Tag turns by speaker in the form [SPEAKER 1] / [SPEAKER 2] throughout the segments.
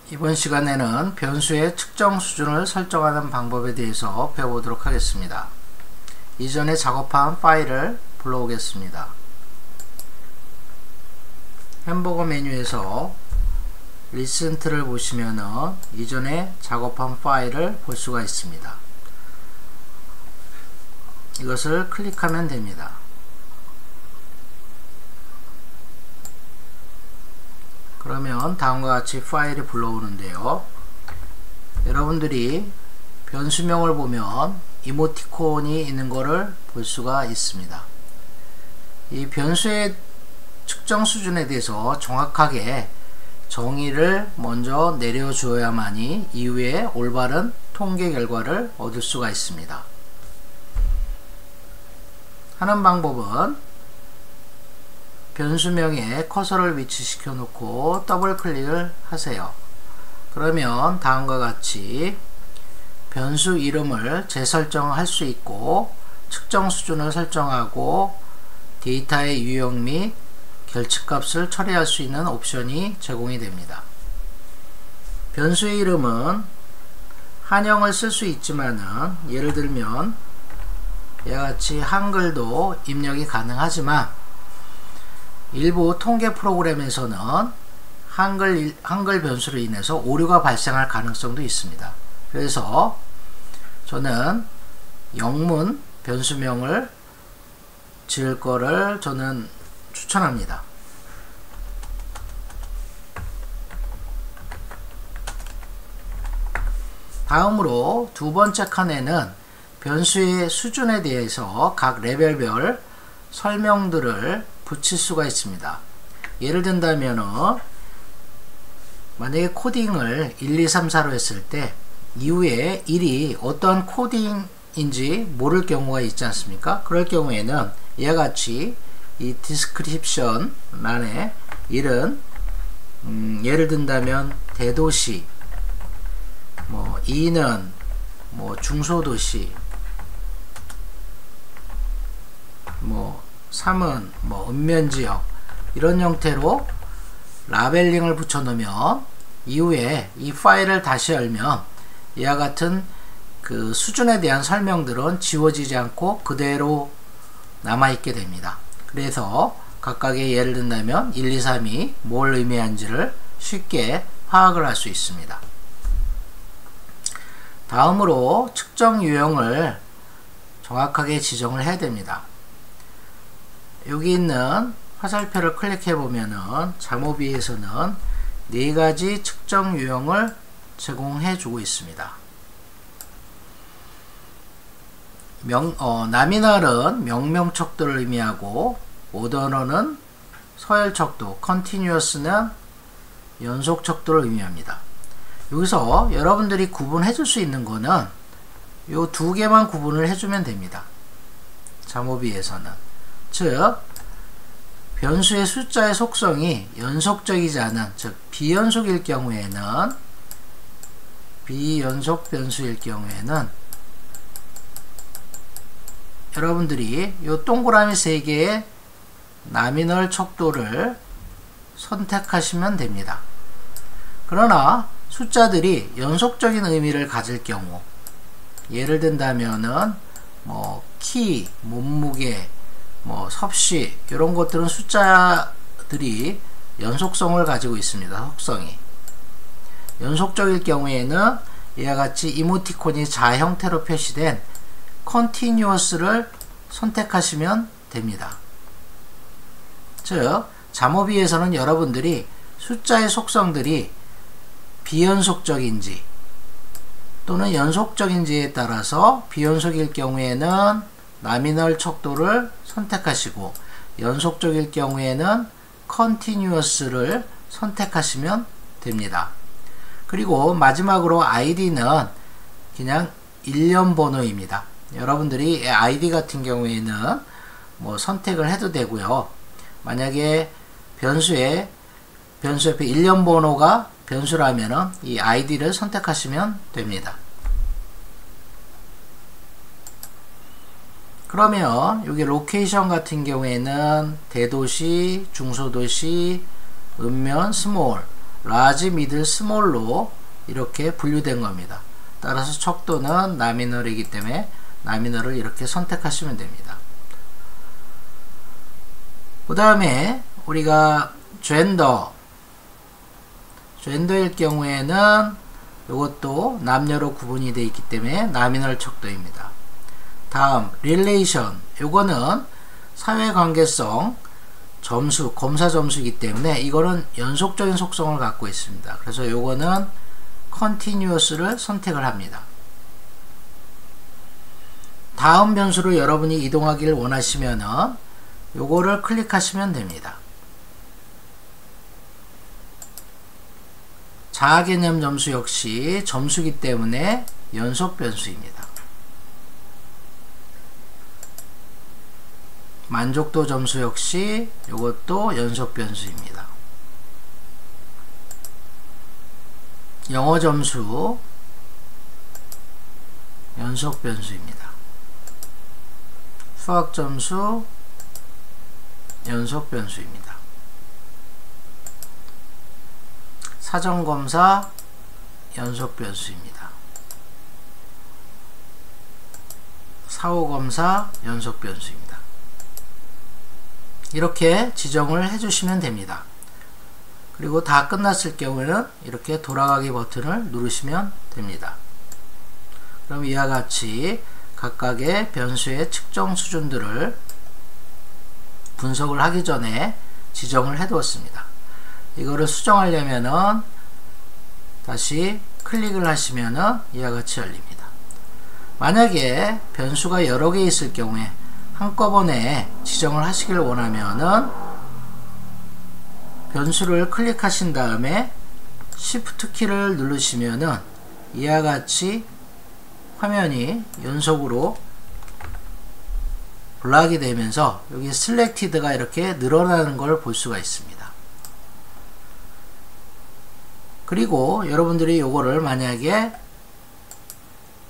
[SPEAKER 1] 이번 시간에는 변수의 측정 수준을 설정하는 방법에 대해서 배워보도록 하겠습니다. 이전에 작업한 파일을 불러오겠습니다. 햄버거 메뉴에서 리센트를 보시면은 이전에 작업한 파일을 볼 수가 있습니다. 이것을 클릭하면 됩니다. 그러면 다음과 같이 파일이 불러오는데요. 여러분들이 변수명을 보면 이모티콘이 있는 것을 볼 수가 있습니다. 이 변수의 측정 수준에 대해서 정확하게 정의를 먼저 내려주어야만이 이후에 올바른 통계 결과를 얻을 수가 있습니다. 하는 방법은 변수명에 커서를 위치시켜 놓고 더블 클릭을 하세요. 그러면 다음과 같이 변수 이름을 재설정할 수 있고 측정 수준을 설정하고 데이터의 유형 및 결측값을 처리할 수 있는 옵션이 제공이 됩니다. 변수의 이름은 한영을 쓸 수 있지만은 예를 들면 이와 같이 한글도 입력이 가능하지만 일부 통계 프로그램에서는 한글 변수로 인해서 오류가 발생할 가능성도 있습니다. 그래서 저는 영문 변수명을 지을 거를 저는 추천합니다. 다음으로 두 번째 칸에는 변수의 수준에 대해서 각 레벨별 설명들을 붙일 수가 있습니다. 예를 든다면은 만약에 코딩을 1, 2, 3, 4로 했을 때 이후에 1이 어떠한 코딩인지 모를 경우가 있지 않습니까? 그럴 경우에는 이와 같이 이 디스크립션 란에 1은 예를 든다면 대도시, 2는 중소도시, 3은 읍면지역, 이런 형태로 라벨링을 붙여 놓으면 이후에 이 파일을 다시 열면 이와 같은 그 수준에 대한 설명들은 지워지지 않고 그대로 남아있게 됩니다. 그래서 각각의 예를 든다면 1, 2, 3이 뭘 의미하는지를 쉽게 파악을 할 수 있습니다. 다음으로 측정 유형을 정확하게 지정을 해야 됩니다. 여기 있는 화살표를 클릭해 보면은 자모비에서는 4가지 측정 유형을 제공해 주고 있습니다. 나미널은 명명 척도를 의미하고 오더너는 서열 척도, 컨티뉴어스는 연속 척도를 의미합니다. 여기서 여러분들이 구분해 줄 수 있는 거는 요 2개만 구분을 해주면 됩니다. 자모비에서는. 즉 변수의 숫자의 속성이 연속적이지 않은, 즉 비연속일 경우에는, 비연속 변수일 경우에는 여러분들이 이 동그라미 3개의 나미널 척도를 선택하시면 됩니다. 그러나 숫자들이 연속적인 의미를 가질 경우, 예를 든다면은 키, 몸무게, 섭씨, 이런 것들은 숫자들이 연속성을 가지고 있습니다. 속성이 연속적일 경우에는 이와 같이 이모티콘이 자 형태로 표시된 컨티뉴어스를 선택하시면 됩니다. 즉 자모비에서는 여러분들이 숫자의 속성들이 비연속적인지 또는 연속적인지에 따라서 비연속일 경우에는 나미널 척도를 선택하시고 연속적일 경우에는 컨티뉴어스를 선택하시면 됩니다. 그리고 마지막으로 아이디는 그냥 일련 번호입니다. 여러분들이 아이디 같은 경우에는 선택을 해도 되고요. 만약에 변수 옆에 일련 번호가 변수라면은 이 아이디를 선택하시면 됩니다. 그러면 여기 로케이션 같은 경우에는 대도시, 중소도시, 읍면, 스몰, 라지, 미들, 스몰로 이렇게 분류된 겁니다. 따라서 척도는 나미널이기 때문에 나미널을 이렇게 선택하시면 됩니다. 그 다음에 우리가 젠더일 경우에는 이것도 남녀로 구분이 되어 있기 때문에 나미널 척도입니다. 다음 릴레이션, 요거는 사회관계성 점수, 검사 점수이기 때문에 이거는 연속적인 속성을 갖고 있습니다. 그래서 요거는 continuous를 선택을 합니다. 다음 변수로 여러분이 이동하기를 원하시면은 요거를 클릭하시면 됩니다. 자아개념 점수 역시 점수이기 때문에 연속 변수입니다. 만족도 점수 역시 이것도 연속 변수입니다. 영어 점수 연속 변수입니다. 수학 점수 연속 변수입니다. 사전검사 연속 변수입니다. 사후검사 연속 변수입니다. 이렇게 지정을 해주시면 됩니다. 그리고 다 끝났을 경우에는 이렇게 돌아가기 버튼을 누르시면 됩니다. 그럼 이와 같이 각각의 변수의 측정 수준들을 분석을 하기 전에 지정을 해 두었습니다. 이거를 수정하려면은 다시 클릭을 하시면은 이와 같이 열립니다. 만약에 변수가 여러 개 있을 경우에 한꺼번에 지정을 하시길 원하면은 변수를 클릭하신 다음에 Shift 키를 누르시면은 이와 같이 화면이 연속으로 블락이 되면서 여기 Selected가 이렇게 늘어나는 걸 볼 수가 있습니다. 그리고 여러분들이 요거를 만약에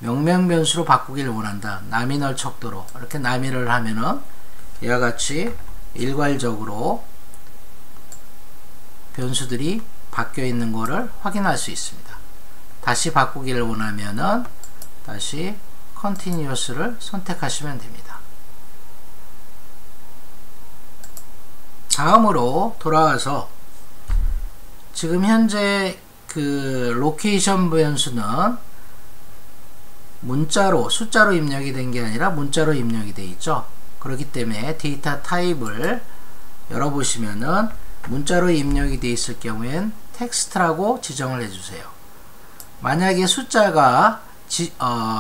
[SPEAKER 1] 명명 변수로 바꾸기를 원한다. 나미널 척도로 이렇게 나미를 하면은 이와 같이 일괄적으로 변수들이 바뀌어 있는 거를 확인할 수 있습니다. 다시 바꾸기를 원하면은 다시 Continuous를 선택하시면 됩니다. 다음으로 돌아와서 지금 현재 그 로케이션 변수는 문자로 숫자로 입력이 된 게 아니라 문자로 입력이 되어 있죠. 그렇기 때문에 데이터 타입을 열어보시면은 문자로 입력이 되어 있을 경우엔 텍스트라고 지정을 해주세요. 만약에 숫자가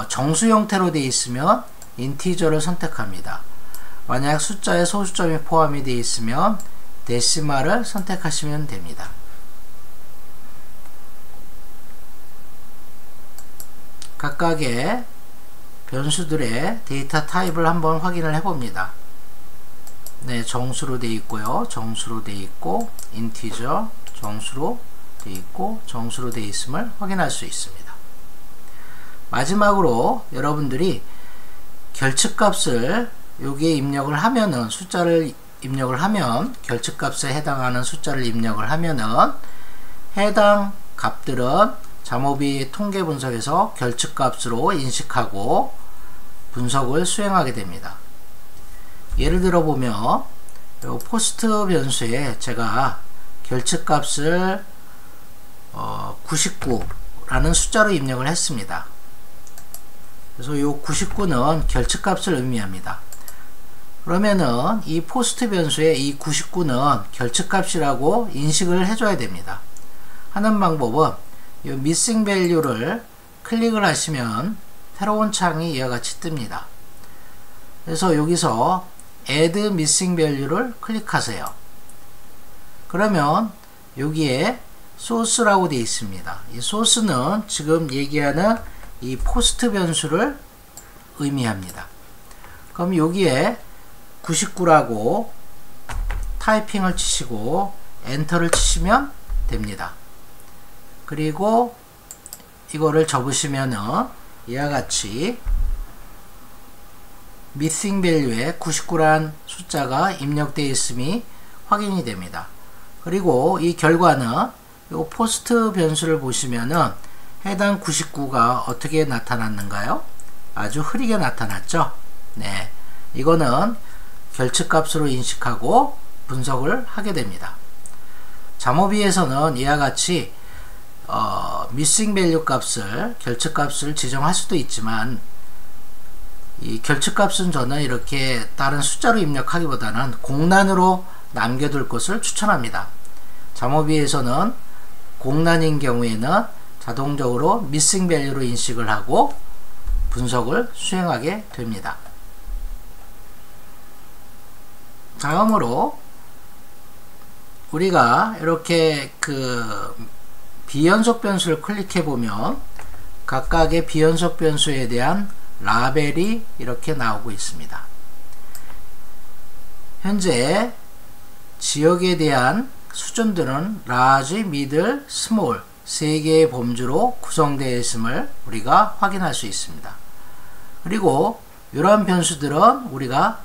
[SPEAKER 1] 정수 형태로 되어 있으면 인티저를 선택합니다. 만약 숫자에 소수점이 포함이 되어 있으면 데시말을 선택하시면 됩니다. 각각의 변수들의 데이터 타입을 한번 확인을 해 봅니다. 네, 정수로 되어 있고요. 정수로 되어 있고 인티저, 정수로 되어 있고 정수로 되어 있음을 확인할 수 있습니다. 마지막으로 여러분들이 결측값을 여기에 입력을 하면은 숫자를 입력을 하면 결측값에 해당하는 숫자를 입력을 하면은 해당 값들은 잠오비 통계 분석에서 결측값으로 인식하고 분석을 수행하게 됩니다. 예를 들어 보면 요 포스트 변수에 제가 결측값을 99라는 숫자로 입력을 했습니다. 그래서 요 99는 결측값을 의미합니다. 그러면은 이 포스트 변수에 이 99는 결측값이라고 인식을 해줘야 됩니다. 하는 방법은 이 missing value를 클릭을 하시면 새로운 창이 이와 같이 뜹니다. 그래서 여기서 add missing value를 클릭하세요. 그러면 여기에 source라고 되어 있습니다. 이 source는 지금 얘기하는 이 포스트 변수를 의미합니다. 그럼 여기에 99라고 타이핑을 치시고 엔터를 치시면 됩니다. 그리고 이거를 접으시면은 이와 같이 missing value에 99란 숫자가 입력되어 있음이 확인이 됩니다. 그리고 이 결과는 요 포스트 변수를 보시면은 해당 99가 어떻게 나타났는가요? 아주 흐리게 나타났죠. 네, 이거는 결측값으로 인식하고 분석을 하게 됩니다. 잠오비에서는 이와 같이 missing value 값을, 결측값을 지정할 수도 있지만 이 결측값은 저는 이렇게 다른 숫자로 입력하기보다는 공란으로 남겨둘 것을 추천합니다. 잠오비에서는 공란인 경우에는 자동적으로 missing value로 인식을 하고 분석을 수행하게 됩니다. 다음으로 우리가 이렇게 그 비연속 변수를 클릭해 보면 각각의 비연속 변수에 대한 라벨이 이렇게 나오고 있습니다. 현재 지역에 대한 수준들은 large, middle, small 3개의 범주로 구성되어 있음을 우리가 확인할 수 있습니다. 그리고 이러한 변수들은 우리가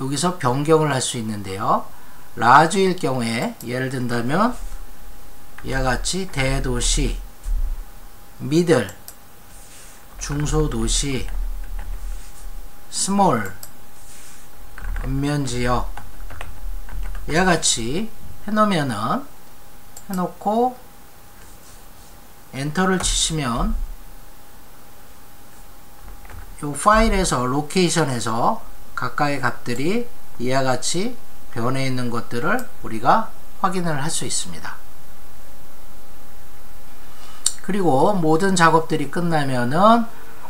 [SPEAKER 1] 여기서 변경을 할 수 있는데요. large일 경우에 예를 든다면 이와 같이 대도시, middle, 중소도시, small, 읍면지역 이와 같이 해놓고 엔터를 치시면 이 파일에서 로케이션에서 각각의 값들이 이와 같이 변해 있는 것들을 우리가 확인을 할 수 있습니다. 그리고 모든 작업들이 끝나면은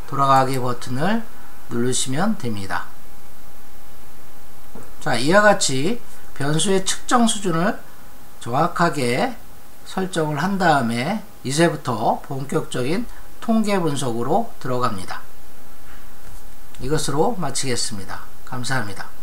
[SPEAKER 1] 돌아가기 버튼을 누르시면 됩니다. 자, 이와 같이 변수의 측정 수준을 정확하게 설정을 한 다음에 이제부터 본격적인 통계 분석으로 들어갑니다. 이것으로 마치겠습니다. 감사합니다.